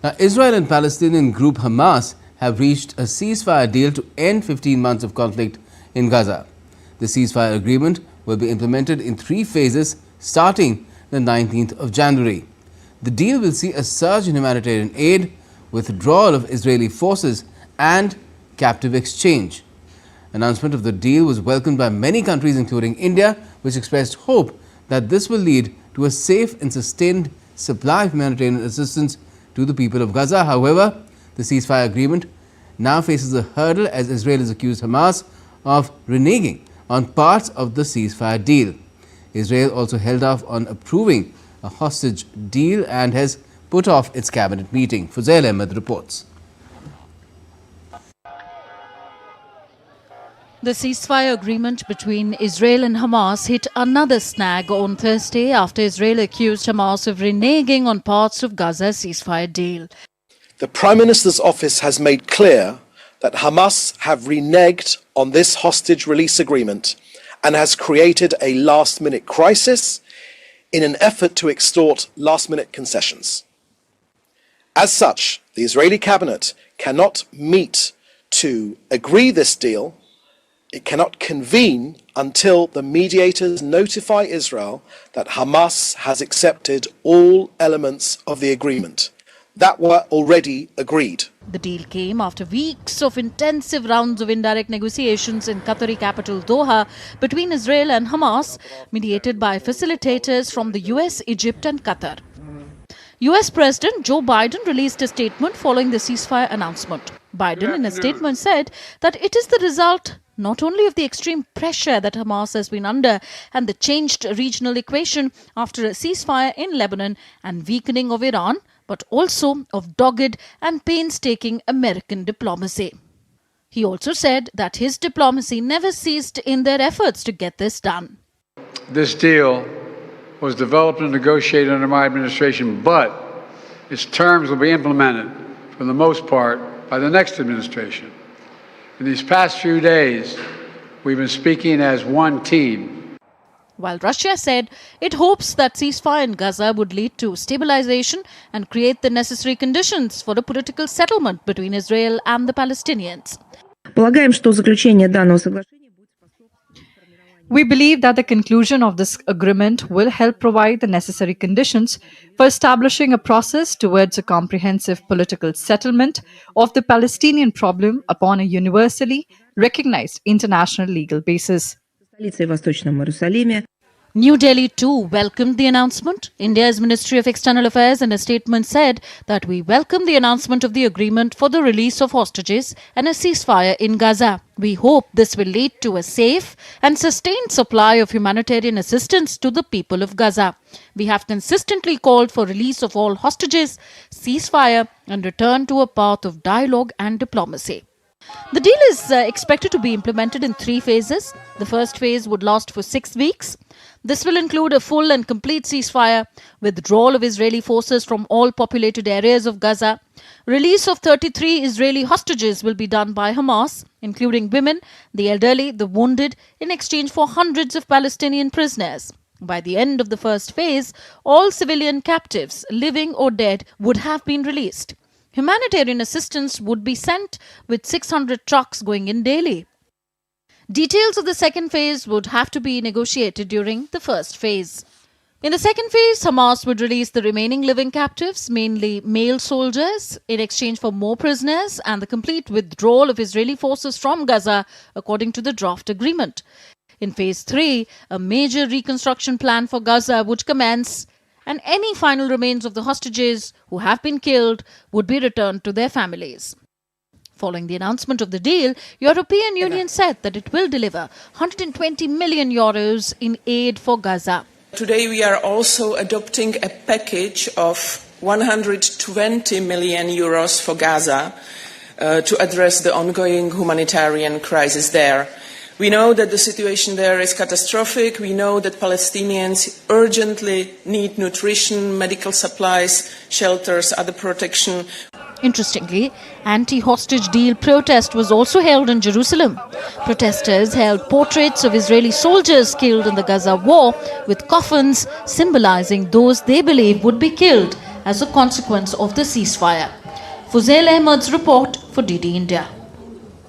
Now, Israel and Palestinian group Hamas have reached a ceasefire deal to end 15 months of conflict in Gaza. The ceasefire agreement will be implemented in 3 phases starting the 19th of January. The deal will see a surge in humanitarian aid, withdrawal of Israeli forces and captive exchange. Announcement of the deal was welcomed by many countries including India, which expressed hope that this will lead to a safe and sustained supply of humanitarian assistance to the people of Gaza. However, the ceasefire agreement now faces a hurdle as Israel has accused Hamas of reneging on parts of the ceasefire deal. Israel also held off on approving a hostage deal and has put off its cabinet meeting. Fuzail Ahmed reports. The ceasefire agreement between Israel and Hamas hit another snag on Thursday after Israel accused Hamas of reneging on parts of Gaza's ceasefire deal. The Prime Minister's office has made clear that Hamas have reneged on this hostage release agreement and has created a last-minute crisis in an effort to extort last-minute concessions. As such, the Israeli cabinet cannot meet to agree this deal. It cannot convene until the mediators notify Israel that Hamas has accepted all elements of the agreement that were already agreed. The deal came after weeks of intensive rounds of indirect negotiations in Qatari capital Doha between Israel and Hamas, mediated by facilitators from the US, Egypt and Qatar. US President Joe Biden released a statement following the ceasefire announcement. Biden in a statement said that it is the result not only of the extreme pressure that Hamas has been under and the changed regional equation after a ceasefire in Lebanon and weakening of Iran, but also of dogged and painstaking American diplomacy. He also said that his diplomacy never ceased in their efforts to get this done. This deal was developed and negotiated under my administration, but its terms will be implemented, for the most part, by the next administration. In these past few days, we've been speaking as one team. While Russia said it hopes that ceasefire in Gaza would lead to stabilization and create the necessary conditions for a political settlement between Israel and the Palestinians. We believe that the conclusion of this agreement will help provide the necessary conditions for establishing a process towards a comprehensive political settlement of the Palestinian problem upon a universally recognized international legal basis. New Delhi too welcomed the announcement. India's Ministry of External Affairs in a statement said that we welcome the announcement of the agreement for the release of hostages and a ceasefire in Gaza. We hope this will lead to a safe and sustained supply of humanitarian assistance to the people of Gaza. We have consistently called for release of all hostages, ceasefire and return to a path of dialogue and diplomacy. The deal is expected to be implemented in 3 phases. The first phase would last for 6 weeks. This will include a full and complete ceasefire, withdrawal of Israeli forces from all populated areas of Gaza. Release of 33 Israeli hostages will be done by Hamas, including women, the elderly, the wounded, in exchange for hundreds of Palestinian prisoners. By the end of the first phase, all civilian captives, living or dead, would have been released. Humanitarian assistance would be sent with 600 trucks going in daily. Details of the second phase would have to be negotiated during the first phase. In the second phase, Hamas would release the remaining living captives, mainly male soldiers, in exchange for more prisoners and the complete withdrawal of Israeli forces from Gaza, according to the draft agreement. In phase 3, a major reconstruction plan for Gaza would commence, and any final remains of the hostages who have been killed would be returned to their families. Following the announcement of the deal, European Union said that it will deliver €120 million in aid for Gaza. Today we are also adopting a package of €120 million for Gaza to address the ongoing humanitarian crisis there. We know that the situation there is catastrophic. We know that Palestinians urgently need nutrition, medical supplies, shelters, other protection. Interestingly, anti-hostage deal protest was also held in Jerusalem. Protesters held portraits of Israeli soldiers killed in the Gaza war with coffins symbolizing those they believe would be killed as a consequence of the ceasefire. Fuzail Ahmed's report for DD India.